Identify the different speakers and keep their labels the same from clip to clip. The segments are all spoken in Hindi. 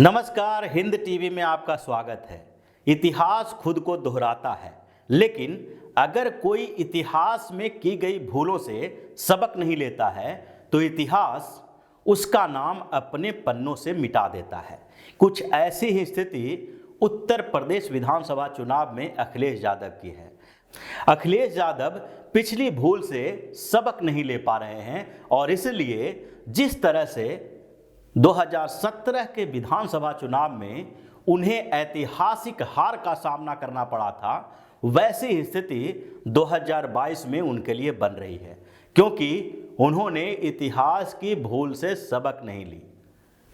Speaker 1: नमस्कार, हिंद टीवी में आपका स्वागत है। इतिहास खुद को दोहराता है, लेकिन अगर कोई इतिहास में की गई भूलों से सबक नहीं लेता है तो इतिहास उसका नाम अपने पन्नों से मिटा देता है। कुछ ऐसी ही स्थिति उत्तर प्रदेश विधानसभा चुनाव में अखिलेश यादव की है। अखिलेश यादव पिछली भूल से सबक नहीं ले पा रहे हैं और इसलिए जिस तरह से 2017 के विधानसभा चुनाव में उन्हें ऐतिहासिक हार का सामना करना पड़ा था, वैसी ही स्थिति 2022 में उनके लिए बन रही है, क्योंकि उन्होंने इतिहास की भूल से सबक नहीं ली।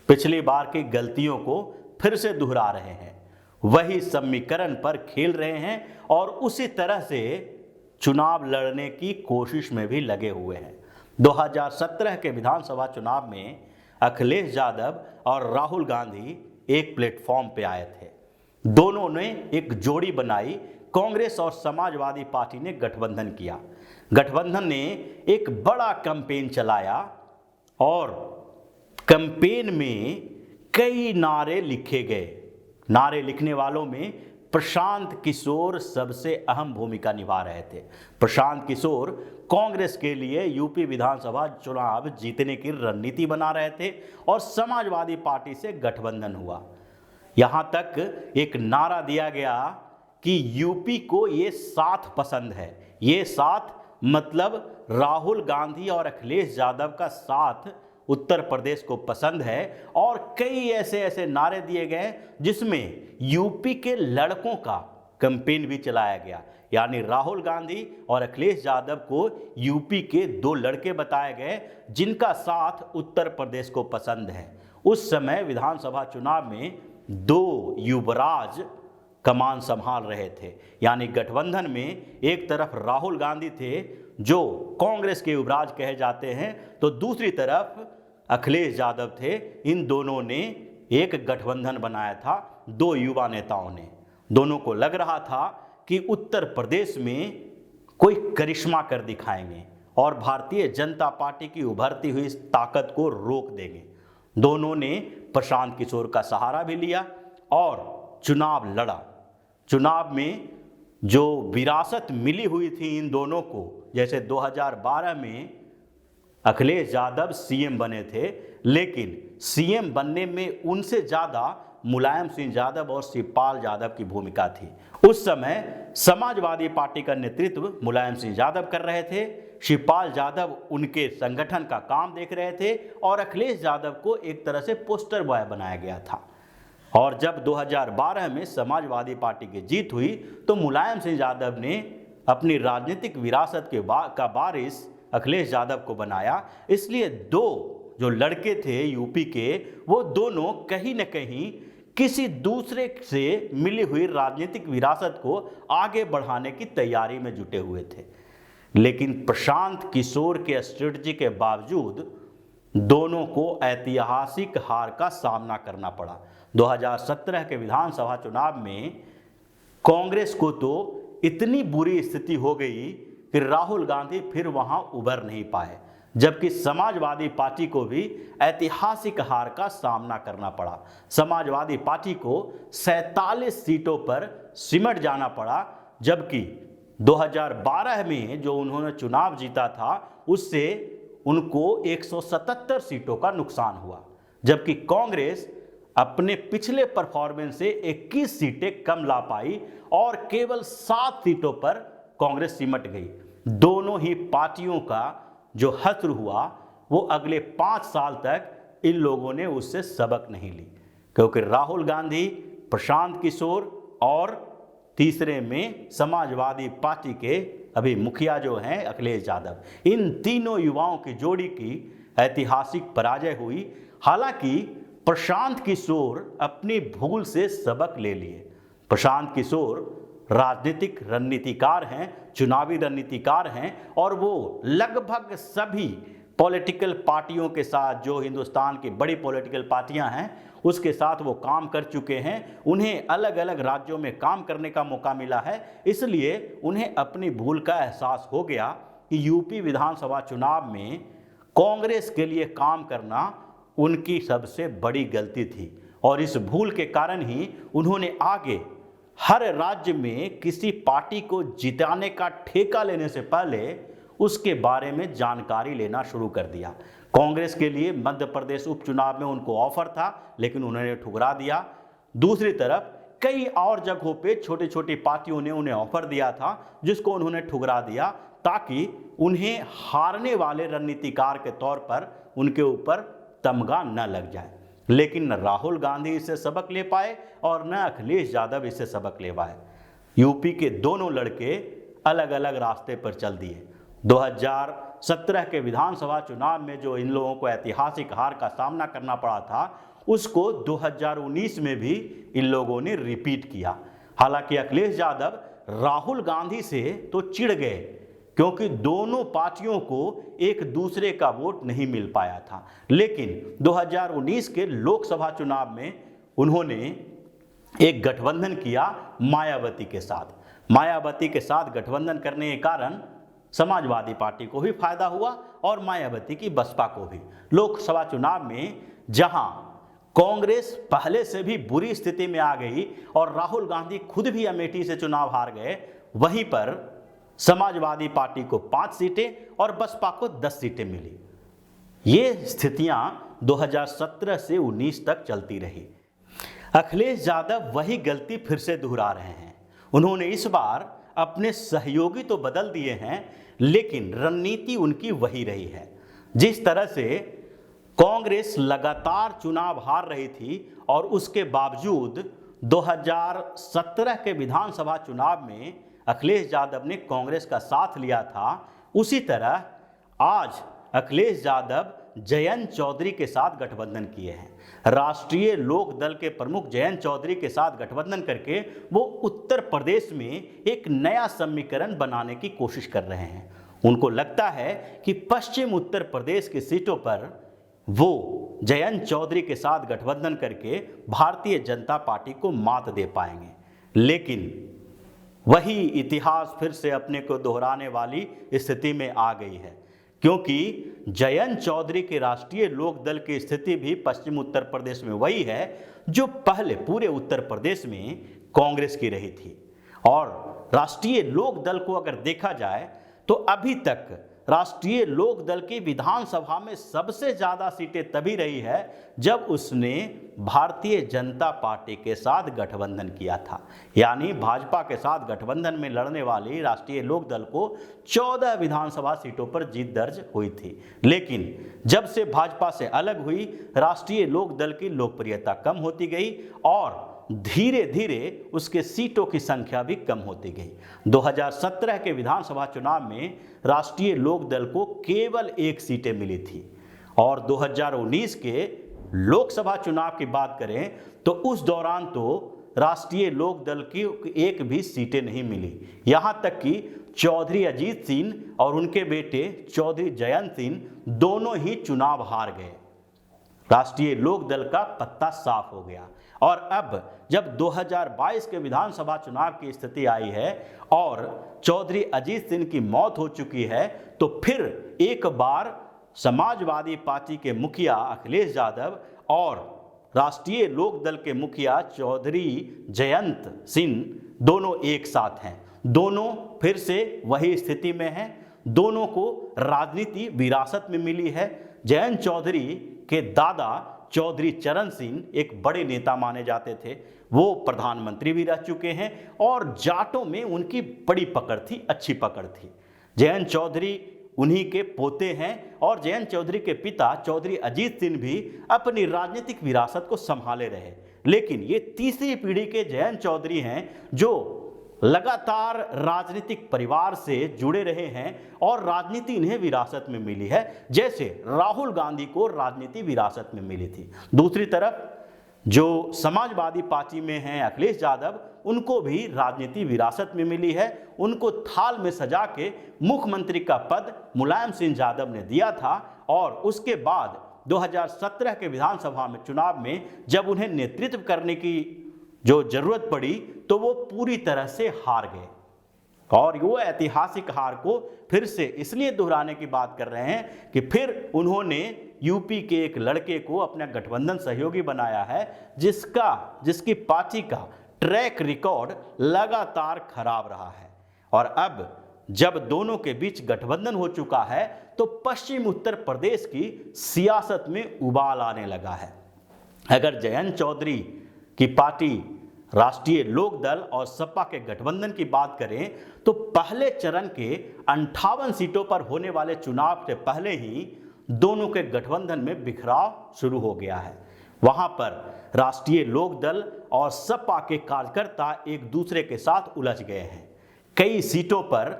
Speaker 1: पिछली बार की गलतियों को फिर से दोहरा रहे हैं, वही समीकरण पर खेल रहे हैं और उसी तरह से चुनाव लड़ने की कोशिश में भी लगे हुए हैं। 2017 के विधानसभा चुनाव में अखिलेश यादव और राहुल गांधी एक प्लेटफॉर्म पे आए थे। दोनों ने एक जोड़ी बनाई। कांग्रेस और समाजवादी पार्टी ने गठबंधन किया। गठबंधन ने एक बड़ा कैंपेन चलाया और कैंपेन में कई नारे लिखे गए। नारे लिखने वालों में प्रशांत किशोर सबसे अहम भूमिका निभा रहे थे। प्रशांत किशोर कांग्रेस के लिए यूपी विधानसभा चुनाव जीतने की रणनीति बना रहे थे और समाजवादी पार्टी से गठबंधन हुआ। यहां तक एक नारा दिया गया कि यूपी को ये साथ पसंद है। ये साथ मतलब राहुल गांधी और अखिलेश यादव का साथ उत्तर प्रदेश को पसंद है। और कई ऐसे नारे दिए गए जिसमें यूपी के लड़कों का कैंपेन भी चलाया गया, यानी राहुल गांधी और अखिलेश यादव को यूपी के दो लड़के बताए गए जिनका साथ उत्तर प्रदेश को पसंद है। उस समय विधानसभा चुनाव में दो युवराज कमान संभाल रहे थे, यानी गठबंधन में एक तरफ राहुल गांधी थे जो कांग्रेस के युवराज कहे जाते हैं, तो दूसरी तरफ अखिलेश यादव थे। इन दोनों ने एक गठबंधन बनाया था, दो युवा नेताओं ने। दोनों को लग रहा था कि उत्तर प्रदेश में कोई करिश्मा कर दिखाएंगे और भारतीय जनता पार्टी की उभरती हुई ताकत को रोक देंगे। दोनों ने प्रशांत किशोर का सहारा भी लिया और चुनाव लड़ा। चुनाव में जो विरासत मिली हुई थी इन दोनों को, जैसे 2012 में अखिलेश यादव सीएम बने थे, लेकिन सीएम बनने में उनसे ज़्यादा मुलायम सिंह यादव और शिवपाल यादव की भूमिका थी। उस समय समाजवादी पार्टी का नेतृत्व मुलायम सिंह यादव कर रहे थे, शिवपाल यादव उनके संगठन का काम देख रहे थे और अखिलेश यादव को एक तरह से पोस्टर बॉय बनाया गया था। और जब 2012 में समाजवादी पार्टी की जीत हुई तो मुलायम सिंह यादव ने अपनी राजनीतिक विरासत का वारिस अखिलेश यादव को बनाया। इसलिए दो जो लड़के थे यूपी के, वो दोनों कहीं न कहीं किसी दूसरे से मिली हुई राजनीतिक विरासत को आगे बढ़ाने की तैयारी में जुटे हुए थे। लेकिन प्रशांत किशोर के स्ट्रेटजी के बावजूद दोनों को ऐतिहासिक हार का सामना करना पड़ा। 2017 के विधानसभा चुनाव में कांग्रेस को तो इतनी बुरी स्थिति हो गई कि राहुल गांधी फिर वहां उभर नहीं पाए, जबकि समाजवादी पार्टी को भी ऐतिहासिक हार का सामना करना पड़ा। समाजवादी पार्टी को 47 सीटों पर सिमट जाना पड़ा, जबकि 2012 में जो उन्होंने चुनाव जीता था उससे उनको 177 सीटों का नुकसान हुआ, जबकि कांग्रेस अपने पिछले परफॉर्मेंस से 21 सीटें कम ला पाई और केवल 7 सीटों पर कांग्रेस सिमट गई। दोनों ही पार्टियों का जो हश्र हुआ वो अगले 5 साल तक इन लोगों ने उससे सबक नहीं ली, क्योंकि राहुल गांधी, प्रशांत किशोर और तीसरे में समाजवादी पार्टी के अभी मुखिया जो हैं अखिलेश यादव, इन तीनों युवाओं की जोड़ी की ऐतिहासिक पराजय हुई। हालांकि प्रशांत किशोर अपनी भूल से सबक ले लिए। प्रशांत किशोर राजनीतिक रणनीतिकार हैं, चुनावी रणनीतिकार हैं और वो लगभग सभी पॉलिटिकल पार्टियों के साथ, जो हिंदुस्तान की बड़ी पॉलिटिकल पार्टियां हैं उसके साथ वो काम कर चुके हैं। उन्हें अलग अलग राज्यों में काम करने का मौका मिला है, इसलिए उन्हें अपनी भूल का एहसास हो गया कि यूपी विधानसभा चुनाव में कांग्रेस के लिए काम करना उनकी सबसे बड़ी गलती थी और इस भूल के कारण ही उन्होंने आगे हर राज्य में किसी पार्टी को जिताने का ठेका लेने से पहले उसके बारे में जानकारी लेना शुरू कर दिया। कांग्रेस के लिए मध्य प्रदेश उपचुनाव में उनको ऑफर था, लेकिन उन्होंने ठुकरा दिया। दूसरी तरफ कई और जगहों पे छोटी छोटी पार्टियों ने उन्हें ऑफर दिया था, जिसको उन्होंने ठुकरा दिया, ताकि उन्हें हारने वाले रणनीतिकार के तौर पर उनके ऊपर तमगा न लग जाए। लेकिन न राहुल गांधी इससे सबक ले पाए और न अखिलेश यादव इससे सबक ले पाए। यूपी के दोनों लड़के अलग अलग रास्ते पर चल दिए। 2017 के विधानसभा चुनाव में जो इन लोगों को ऐतिहासिक हार का सामना करना पड़ा था, उसको 2019 में भी इन लोगों ने रिपीट किया। हालांकि अखिलेश यादव राहुल गांधी से तो चिढ़ गए, क्योंकि दोनों पार्टियों को एक दूसरे का वोट नहीं मिल पाया था। लेकिन 2019 के लोकसभा चुनाव में उन्होंने एक गठबंधन किया मायावती के साथ। मायावती के साथ गठबंधन करने के कारण समाजवादी पार्टी को भी फायदा हुआ और मायावती की बसपा को भी। लोकसभा चुनाव में जहां कांग्रेस पहले से भी बुरी स्थिति में आ गई और राहुल गांधी खुद भी अमेठी से चुनाव हार गए, वहीं पर समाजवादी पार्टी को 5 सीटें और बसपा को 10 सीटें मिली। ये स्थितियां 2017 से 19 तक चलती रही। अखिलेश यादव वही गलती फिर से दोहरा रहे हैं। उन्होंने इस बार अपने सहयोगी तो बदल दिए हैं, लेकिन रणनीति उनकी वही रही है। जिस तरह से कांग्रेस लगातार चुनाव हार रही थी और उसके बावजूद 2017 के विधानसभा चुनाव में अखिलेश यादव ने कांग्रेस का साथ लिया था, उसी तरह आज अखिलेश यादव जयंत चौधरी के साथ गठबंधन किए हैं। राष्ट्रीय लोक दल के प्रमुख जयंत चौधरी के साथ गठबंधन करके वो उत्तर प्रदेश में एक नया समीकरण बनाने की कोशिश कर रहे हैं। उनको लगता है कि पश्चिम उत्तर प्रदेश की सीटों पर वो जयंत चौधरी के साथ गठबंधन करके भारतीय जनता पार्टी को मात दे पाएंगे। लेकिन वही इतिहास फिर से अपने को दोहराने वाली स्थिति में आ गई है, क्योंकि जयंत चौधरी के राष्ट्रीय लोक दल की स्थिति भी पश्चिम उत्तर प्रदेश में वही है जो पहले पूरे उत्तर प्रदेश में कांग्रेस की रही थी। और राष्ट्रीय लोक दल को अगर देखा जाए तो अभी तक राष्ट्रीय लोक दल की विधानसभा में सबसे ज्यादा सीटें तभी रही है जब उसने भारतीय जनता पार्टी के साथ गठबंधन किया था। यानी भाजपा के साथ गठबंधन में लड़ने वाली राष्ट्रीय लोक दल को 14 विधानसभा सीटों पर जीत दर्ज हुई थी। लेकिन जब से भाजपा से अलग हुई, राष्ट्रीय लोक दल की लोकप्रियता कम होती गई और धीरे धीरे उसके सीटों की संख्या भी कम होती गई। 2017 के विधानसभा चुनाव में राष्ट्रीय लोक दल को केवल 1 सीटें मिली थी और 2019 के लोकसभा चुनाव की बात करें तो उस दौरान तो राष्ट्रीय लोक दल की 1 भी सीटें नहीं मिली। यहां तक कि चौधरी अजीत सिंह और उनके बेटे चौधरी जयंत सिंह दोनों ही चुनाव हार गए। राष्ट्रीय लोक दल का पत्ता साफ हो गया। और अब जब 2022 के विधानसभा चुनाव की स्थिति आई है और चौधरी अजीत सिंह की मौत हो चुकी है, तो फिर एक बार समाजवादी पार्टी के मुखिया अखिलेश यादव और राष्ट्रीय लोक दल के मुखिया चौधरी जयंत सिंह दोनों एक साथ हैं। दोनों फिर से वही स्थिति में हैं। दोनों को राजनीति विरासत में मिली है। जयंत चौधरी के दादा चौधरी चरण सिंह एक बड़े नेता माने जाते थे। वो प्रधानमंत्री भी रह चुके हैं और जाटों में उनकी बड़ी पकड़ थी, अच्छी पकड़ थी। जयंत चौधरी उन्हीं के पोते हैं और जयंत चौधरी के पिता चौधरी अजीत सिंह भी अपनी राजनीतिक विरासत को संभाले रहे। लेकिन ये तीसरी पीढ़ी के जयंत चौधरी हैं जो लगातार राजनीतिक परिवार से जुड़े रहे हैं और राजनीति इन्हें विरासत में मिली है, जैसे राहुल गांधी को राजनीति विरासत में मिली थी। दूसरी तरफ जो समाजवादी पार्टी में हैं अखिलेश यादव, उनको भी राजनीति विरासत में मिली है। उनको थाल में सजा के मुख्यमंत्री का पद मुलायम सिंह यादव ने दिया था और उसके बाद 2017 के विधानसभा में चुनाव में जब उन्हें नेतृत्व करने की जो जरूरत पड़ी तो वो पूरी तरह से हार गए। और वो ऐतिहासिक हार को फिर से इसलिए दोहराने की बात कर रहे हैं कि फिर उन्होंने यूपी के एक लड़के को अपना गठबंधन सहयोगी बनाया है, जिसकी पार्टी का ट्रैक रिकॉर्ड लगातार खराब रहा है। और अब जब दोनों के बीच गठबंधन हो चुका है तो पश्चिम उत्तर प्रदेश की सियासत में उबाल आने लगा है। अगर जयंत चौधरी की पार्टी राष्ट्रीय लोकदल और सपा के गठबंधन की बात करें तो पहले चरण के 58 सीटों पर होने वाले चुनाव से पहले ही दोनों के गठबंधन में बिखराव शुरू हो गया है। वहां पर राष्ट्रीय लोकदल और सपा के कार्यकर्ता एक दूसरे के साथ उलझ गए हैं। कई सीटों पर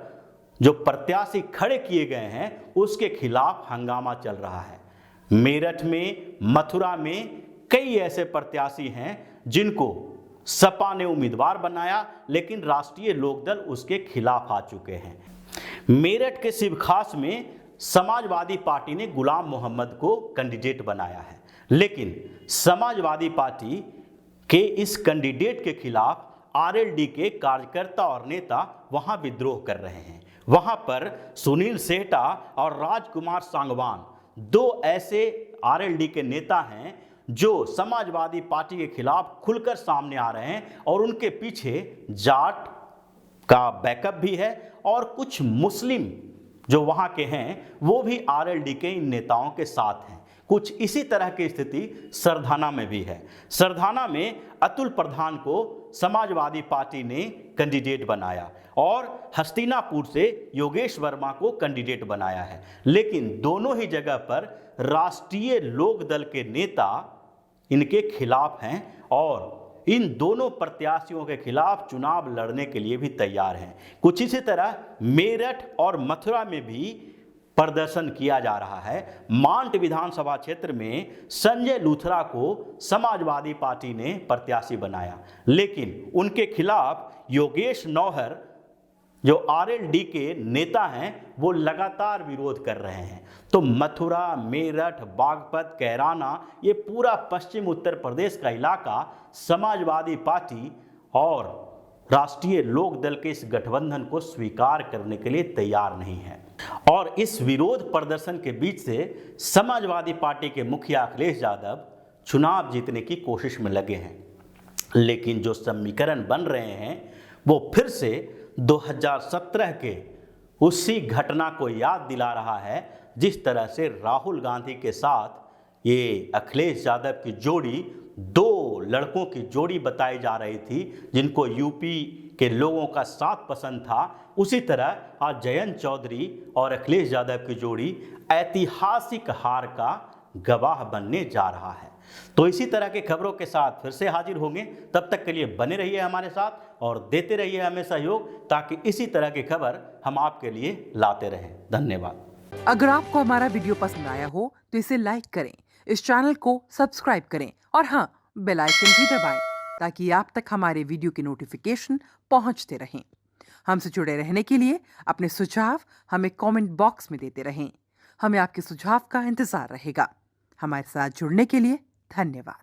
Speaker 1: जो प्रत्याशी खड़े किए गए हैं उसके खिलाफ हंगामा चल रहा है। मेरठ में, मथुरा में कई ऐसे प्रत्याशी हैं जिनको सपा ने उम्मीदवार बनाया, लेकिन राष्ट्रीय लोकदल उसके खिलाफ आ चुके हैं। मेरठ के शिवखास में समाजवादी पार्टी ने गुलाम मोहम्मद को कैंडिडेट बनाया है, लेकिन समाजवादी पार्टी के इस कैंडिडेट के खिलाफ आरएलडी के कार्यकर्ता और नेता वहां विद्रोह कर रहे हैं। वहां पर सुनील सेहटा और राजकुमार सांगवान दो ऐसे आरएलडी के नेता हैं जो समाजवादी पार्टी के खिलाफ खुलकर सामने आ रहे हैं और उनके पीछे जाट का बैकअप भी है और कुछ मुस्लिम जो वहां के हैं वो भी आरएलडी के इन नेताओं के साथ हैं। कुछ इसी तरह की स्थिति सरधाना में भी है। सरधाना में अतुल प्रधान को समाजवादी पार्टी ने कैंडिडेट बनाया और हस्तिनापुर से योगेश वर्मा को कैंडिडेट बनाया है, लेकिन दोनों ही जगह पर राष्ट्रीय लोकदल के नेता इनके खिलाफ हैं और इन दोनों प्रत्याशियों के खिलाफ चुनाव लड़ने के लिए भी तैयार हैं। कुछ इसी तरह मेरठ और मथुरा में भी प्रदर्शन किया जा रहा है। मांट विधानसभा क्षेत्र में संजय लूथरा को समाजवादी पार्टी ने प्रत्याशी बनाया, लेकिन उनके खिलाफ योगेश नौहर जो आरएलडी के नेता हैं वो लगातार विरोध कर रहे हैं। तो मथुरा, मेरठ, बागपत, कैराना, ये पूरा पश्चिम उत्तर प्रदेश का इलाका समाजवादी पार्टी और राष्ट्रीय लोकदल के इस गठबंधन को स्वीकार करने के लिए तैयार नहीं है। और इस विरोध प्रदर्शन के बीच से समाजवादी पार्टी के मुखिया अखिलेश यादव चुनाव जीतने की कोशिश में लगे हैं, लेकिन जो समीकरण बन रहे हैं वो फिर से 2017 के उसी घटना को याद दिला रहा है, जिस तरह से राहुल गांधी के साथ ये अखिलेश यादव की जोड़ी दो लड़कों की जोड़ी बताई जा रही थी जिनको यूपी के लोगों का साथ पसंद था। उसी तरह आज जयंत चौधरी और अखिलेश यादव की जोड़ी ऐतिहासिक हार का गवाह बनने जा रहा है। तो इसी तरह की खबरों के साथ फिर से हाजिर होंगे। तब तक के लिए बने रहिए हमारे साथ और देते रहिए हमें सहयोग, ताकि इसी तरह की खबर हम आपके लिए लाते रहें। धन्यवाद।
Speaker 2: अगर आपको हमारा वीडियो पसंद आया हो तो इसे लाइक करें, इस चैनल को सब्सक्राइब करें और हाँ, बेल आइकन भी दबाएं ताकि आप तक हमारे वीडियो की नोटिफिकेशन पहुंचते रहें। हमसे जुड़े रहने के लिए अपने सुझाव हमें कमेंट बॉक्स में देते रहें। हमें आपके सुझाव का इंतजार रहेगा। हमारे साथ जुड़ने के लिए धन्यवाद।